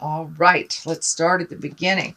All right, let's start at the beginning.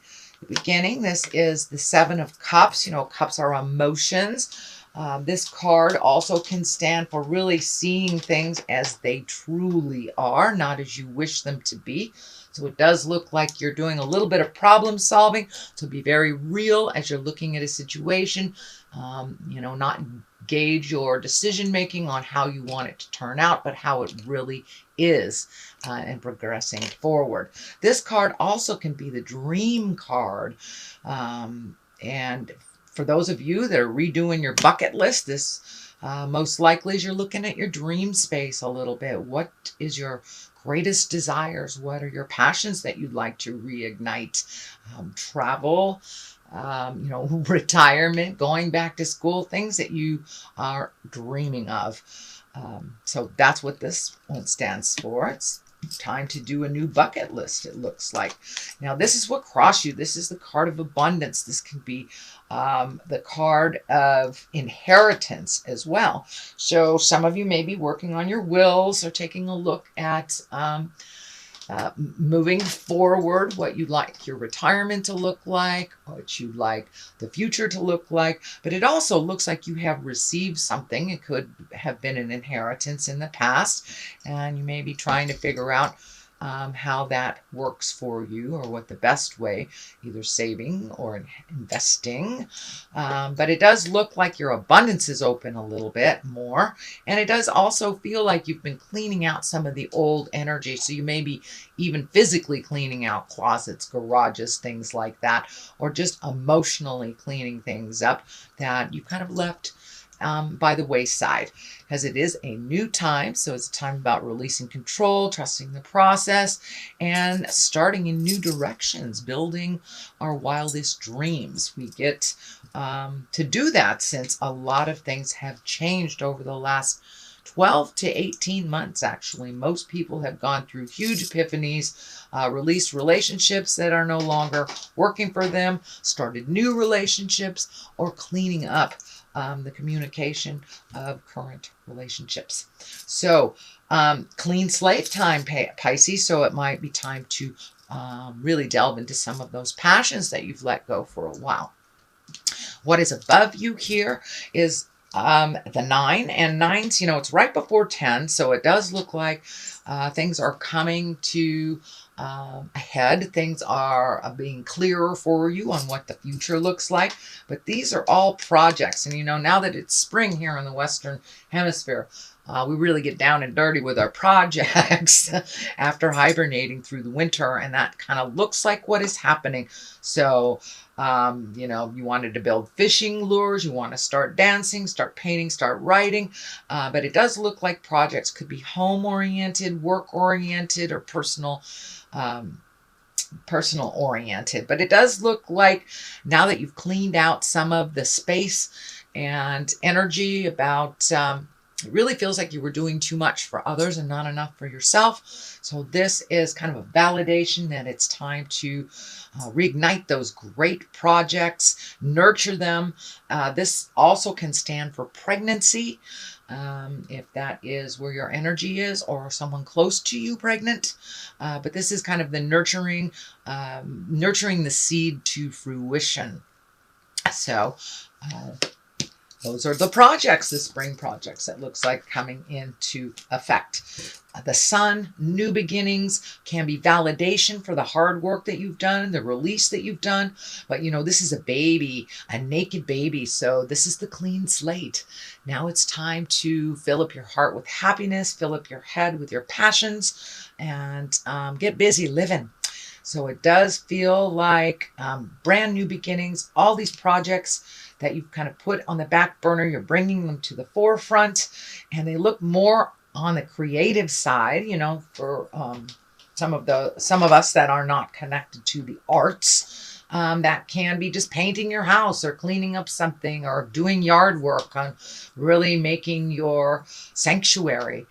This is the Seven of Cups. You know, cups are emotions. This card also can stand for really seeing things as they truly are, not as you wish them to be. So it does look like you're doing a little bit of problem solving. So be very real as you're looking at a situation. Not gauge your decision making on how you want it to turn out, but how it really is and progressing forward. This card also can be the dream card. And for those of you that are redoing your bucket list, this most likely is you're looking at your dream space a little bit. What is your greatest desires? What are your passions that you'd like to reignite? Travel, retirement, going back to school, things that you are dreaming of. So that's what this one stands for. It's time to do a new bucket list, it looks like. Now, this is what crossed you. This is the card of abundance. This can be the card of inheritance as well. So some of you may be working on your wills or taking a look at moving forward, what you'd like your retirement to look like, what you'd like the future to look like. But it also looks like you have received something. It could have been an inheritance in the past, and you may be trying to figure out how that works for you, or what the best way, either saving or investing. But it does look like your abundance is open a little bit more. And it does also feel like you've been cleaning out some of the old energy. So you may be even physically cleaning out closets, garages, things like that, or just emotionally cleaning things up that you kind of left by the wayside, because it is a new time. So it's a time about releasing control, trusting the process, and starting in new directions, building our wildest dreams. We get to do that since a lot of things have changed over the last 12 to 18 months, actually. Most people have gone through huge epiphanies, released relationships that are no longer working for them, started new relationships, or cleaning up the communication of current relationships. So clean slate time, Pisces. So it might be time to really delve into some of those passions that you've let go for a while. What is above you here is the 9, and 9s, it's right before 10. So it does look like things are coming to ahead. Things are being clearer for you on what the future looks like. But these are all projects. And, now that it's spring here in the Western Hemisphere, we really get down and dirty with our projects after hibernating through the winter. And that kind of looks like what is happening. So, you wanted to build fishing lures, you want to start dancing, start painting, start writing. But it does look like projects could be home-oriented, work-oriented, or personal oriented. But it does look like now that you've cleaned out some of the space and energy about it really feels like you were doing too much for others and not enough for yourself. So this is kind of a validation that it's time to reignite those great projects, nurture them. This also can stand for pregnancy, if that is where your energy is, or someone close to you pregnant. But this is kind of the nurturing the seed to fruition. So those are the projects, the spring projects, that looks like coming into effect. The sun, new beginnings, can be validation for the hard work that you've done, the release that you've done. But, this is a baby, a naked baby. So this is the clean slate. Now it's time to fill up your heart with happiness, fill up your head with your passions, and get busy living. So it does feel like brand new beginnings, all these projects that you've kind of put on the back burner, you're bringing them to the forefront, and they look more on the creative side, for some of us that are not connected to the arts. That can be just painting your house, or cleaning up something, or doing yard work on really making your sanctuary.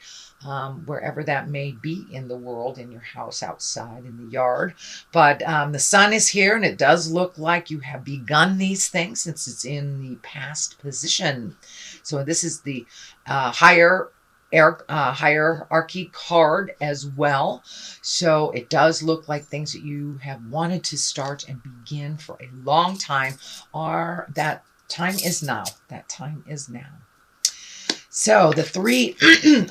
Wherever that may be in the world, in your house, outside, in the yard. But the sun is here, and it does look like you have begun these things since it's in the past position. So this is the higher hierarchy card as well. So it does look like things that you have wanted to start and begin for a long time, or that time is now. That time is now. So the Three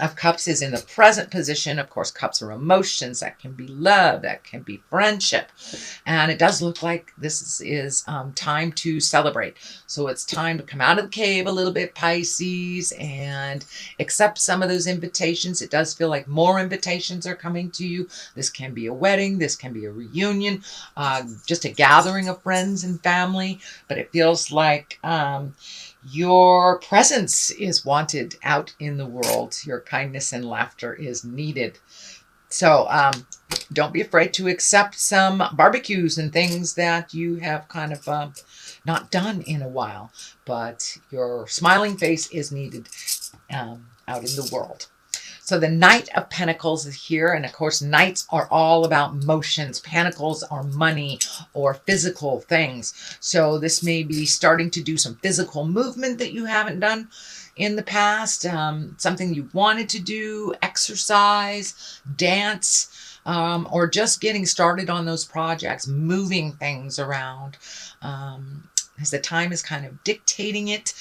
of Cups is in the present position. Of course, cups are emotions. That can be love. That can be friendship. And it does look like this is time to celebrate. So it's time to come out of the cave a little bit, Pisces, and accept some of those invitations. It does feel like more invitations are coming to you. This can be a wedding. This can be a reunion, just a gathering of friends and family. But it feels like your presence is wanted out in the world. Your kindness and laughter is needed. So don't be afraid to accept some barbecues and things that you have kind of not done in a while. But your smiling face is needed out in the world. So the Knight of Pentacles is here. And of course, knights are all about motions. Pentacles are money or physical things. So this may be starting to do some physical movement that you haven't done in the past. Something you wanted to do, exercise, dance, or just getting started on those projects, moving things around. As the time is kind of dictating it.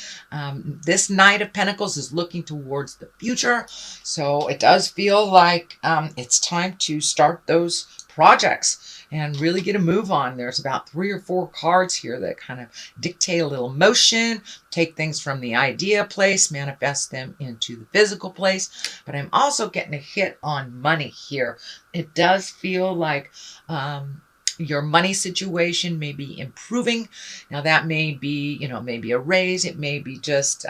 This Knight of Pentacles is looking towards the future. So it does feel like it's time to start those projects and really get a move on. There's about 3 or 4 cards here that kind of dictate a little motion, take things from the idea place, manifest them into the physical place. But I'm also getting a hit on money here. It does feel like your money situation may be improving. Now that may be, maybe a raise. It may be just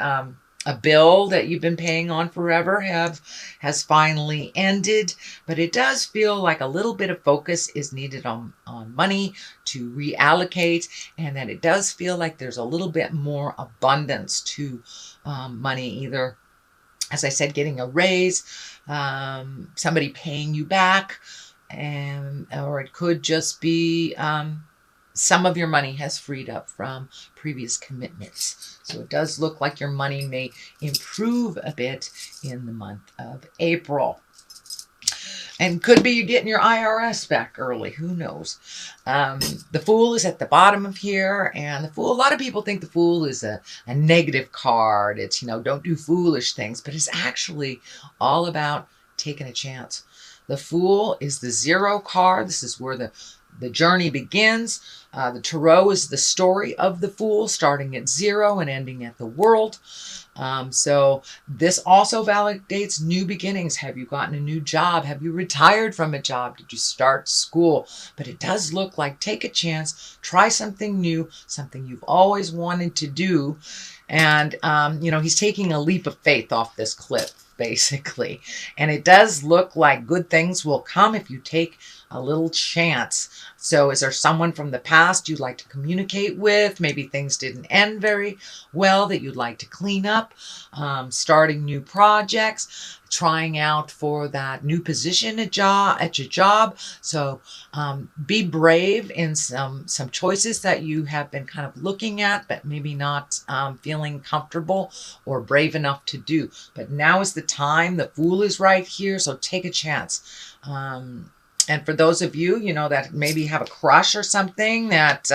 a bill that you've been paying on forever has finally ended. But it does feel like a little bit of focus is needed on money to reallocate, and that it does feel like there's a little bit more abundance to money, either, as I said, getting a raise, somebody paying you back, or it could just be some of your money has freed up from previous commitments. So it does look like your money may improve a bit in the month of April. And could be you're getting your IRS back early. Who knows? The Fool is at the bottom of here. And the Fool, a lot of people think the Fool is a negative card. It's, don't do foolish things. But it's actually all about taking a chance. The Fool is the 0 card. This is where the journey begins. The Tarot is the story of the Fool, starting at 0 and ending at the world. So this also validates new beginnings. Have you gotten a new job? Have you retired from a job? Did you start school? But it does look like take a chance, try something new, something you've always wanted to do. And, he's taking a leap of faith off this cliff, basically. And it does look like good things will come if you take a little chance. So is there someone from the past you'd like to communicate with? Maybe things didn't end very well that you'd like to clean up. Starting new projects, trying out for that new position at your job. So be brave in some choices that you have been kind of looking at, but maybe not feeling comfortable or brave enough to do. But now is the time. The Fool is right here, so take a chance. And for those of you, that maybe have a crush or something that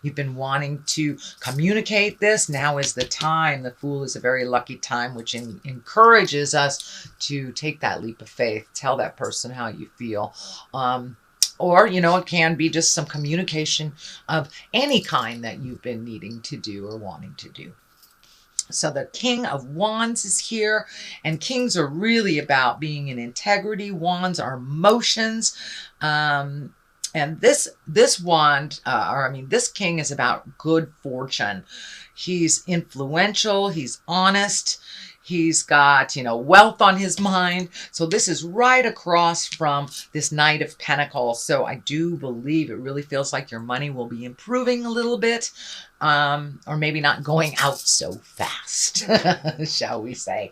you've been wanting to communicate this, now is the time. The Fool is a very lucky time, which encourages us to take that leap of faith. Tell that person how you feel. Or, it can be just some communication of any kind that you've been needing to do or wanting to do. So the King of Wands is here, and kings are really about being in integrity. Wands are emotions. And this wand, this king is about good fortune. He's influential. He's honest. He's got, wealth on his mind. So this is right across from this Knight of Pentacles. So I do believe it really feels like your money will be improving a little bit, or maybe not going out so fast, shall we say.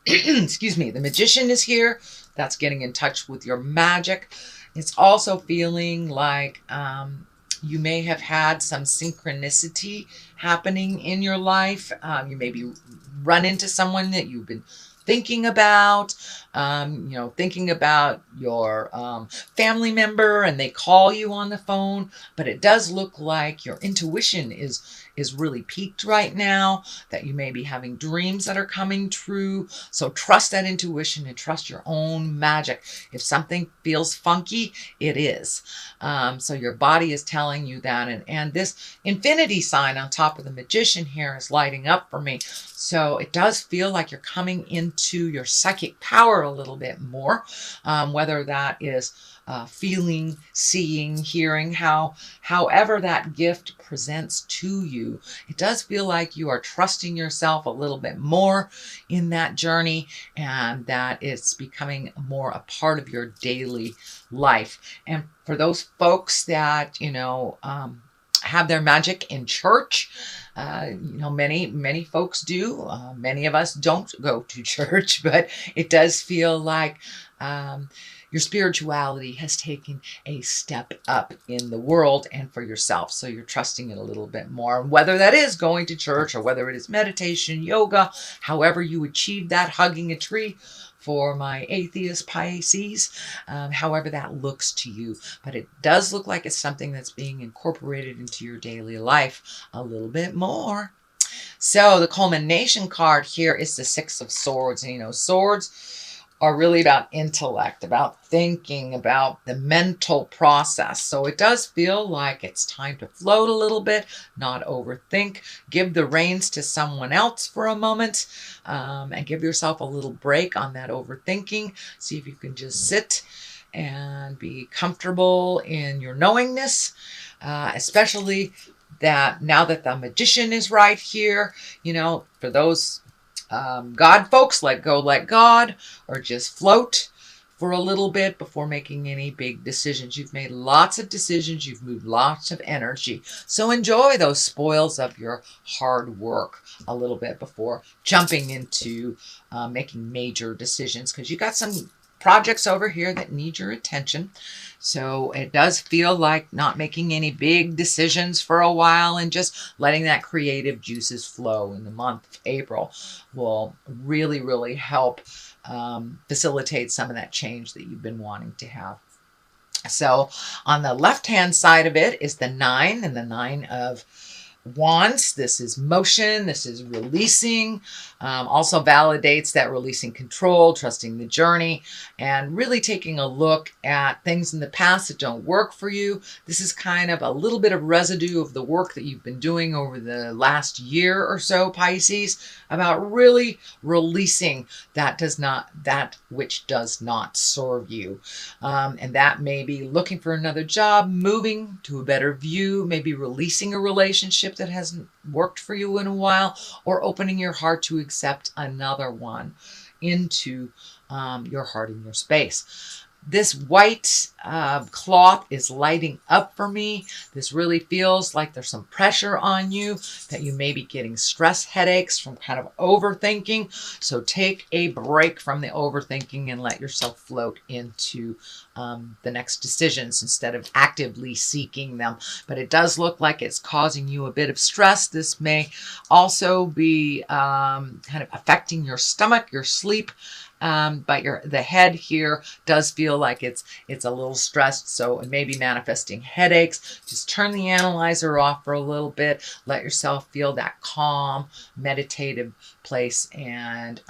Excuse me. The Magician is here. That's getting in touch with your magic. It's also feeling like you may have had some synchronicity happening in your life. You maybe run into someone that you've been thinking about. Thinking about your family member and they call you on the phone, but it does look like your intuition is really peaked right now, that you may be having dreams that are coming true. So trust that intuition and trust your own magic. If something feels funky, it is. So your body is telling you that. And this infinity sign on top of the magician here is lighting up for me. So it does feel like you're coming into your psychic power a little bit more, whether that is feeling, seeing, hearing, however that gift presents to you. It does feel like you are trusting yourself a little bit more in that journey, and that it's becoming more a part of your daily life. And for those folks that, have their magic in church, many folks do. Many of us don't go to church, but it does feel like your spirituality has taken a step up in the world and for yourself. So you're trusting it a little bit more. Whether that is going to church or whether it is meditation, yoga, however you achieve that, hugging a tree for my atheist Pisces, however that looks to you. But it does look like it's something that's being incorporated into your daily life a little bit more. So the culmination card here is the Six of Swords. And swords are really about intellect, about thinking, about the mental process. So it does feel like it's time to float a little bit, not overthink, give the reins to someone else for a moment, and give yourself a little break on that overthinking. See if you can just sit and be comfortable in your knowingness, especially that now that the magician is right here, for those God folks, let go, let God, or just float for a little bit before making any big decisions. You've made lots of decisions. You've moved lots of energy. So enjoy those spoils of your hard work a little bit before jumping into making major decisions, because you got some projects over here that need your attention. So it does feel like not making any big decisions for a while and just letting that creative juices flow in the month of April will really, really help facilitate some of that change that you've been wanting to have. So on the left-hand side of it is the 9 and the 9 of Wands. This is motion. This is releasing. Also validates that releasing control, trusting the journey, and really taking a look at things in the past that don't work for you. This is kind of a little bit of residue of the work that you've been doing over the last year or so, Pisces, about really releasing that which does not serve you. And that may be looking for another job, moving to a better view, maybe releasing a relationship that hasn't worked for you in a while, or opening your heart to accept another one into your heart and your space. This white cloth is lighting up for me. This really feels like there's some pressure on you, that you may be getting stress headaches from kind of overthinking. So take a break from the overthinking and let yourself float into the next decisions instead of actively seeking them. But it does look like it's causing you a bit of stress. This may also be kind of affecting your stomach, your sleep. But the head here does feel like it's a little stressed, so it may be manifesting headaches. Just turn the analyzer off for a little bit. Let yourself feel that calm, meditative place and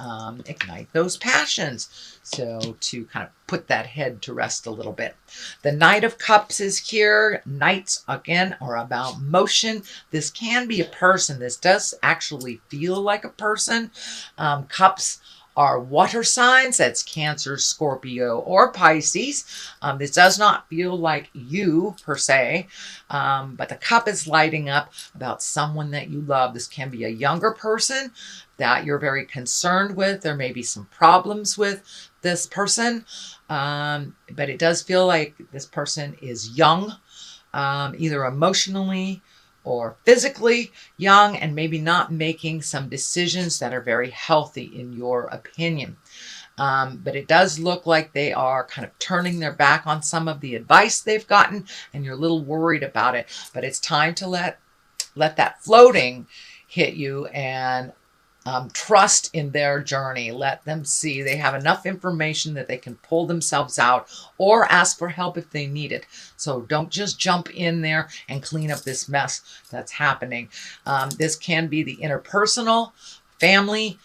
ignite those passions. So to kind of put that head to rest a little bit. The Knight of Cups is here. Knights, again, are about motion. This can be a person. This does actually feel like a person. Cups are water signs. That's Cancer, Scorpio, or Pisces. This does not feel like you per se, but the cup is lighting up about someone that you love. This can be a younger person that you're very concerned with. There may be some problems with this person, but it does feel like this person is young, either emotionally or physically young, and maybe not making some decisions that are very healthy in your opinion. But it does look like they are kind of turning their back on some of the advice they've gotten, and you're a little worried about it. But it's time to let that floating hit you and Trust in their journey. Let them see they have enough information that they can pull themselves out or ask for help if they need it. So don't just jump in there and clean up this mess that's happening. This can be the interpersonal, family,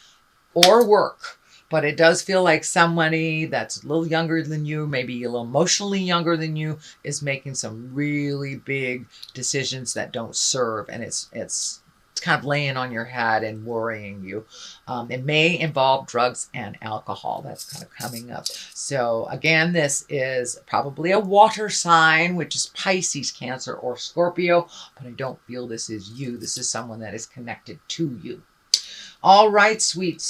or work. But it does feel like somebody that's a little younger than you, maybe a little emotionally younger than you, is making some really big decisions that don't serve. And it's kind of laying on your head and worrying you. It may involve drugs and alcohol. That's kind of coming up. So again, this is probably a water sign, which is Pisces, Cancer, or Scorpio. But I don't feel this is you. This is someone that is connected to you. All right, sweet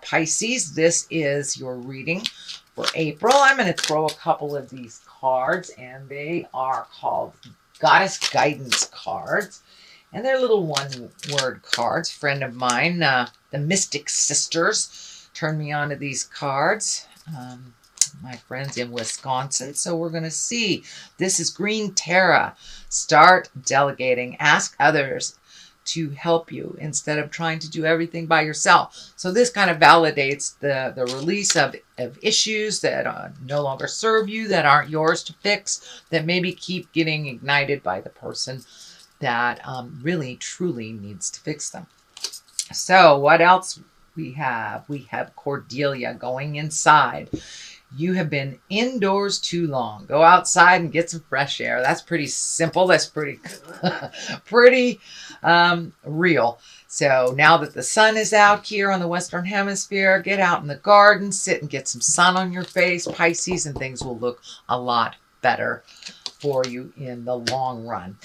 Pisces, this is your reading for April. I'm going to throw a couple of these cards, and they are called Goddess Guidance cards. And they're little one-word cards. Friend of mine, the Mystic Sisters, turned me on to these cards. My friends in Wisconsin. So we're going to see. This is Green Terra. Start delegating. Ask others to help you instead of trying to do everything by yourself. So this kind of validates the release of issues that no longer serve you, that aren't yours to fix, that maybe keep getting ignited by the person that really truly needs to fix them. So what else we have? We have Cordelia going inside. You have been indoors too long. Go outside and get some fresh air. That's pretty simple. That's pretty real. So now that the sun is out here on the Western Hemisphere, get out in the garden, sit and get some sun on your face, Pisces, and things will look a lot better for you in the long run.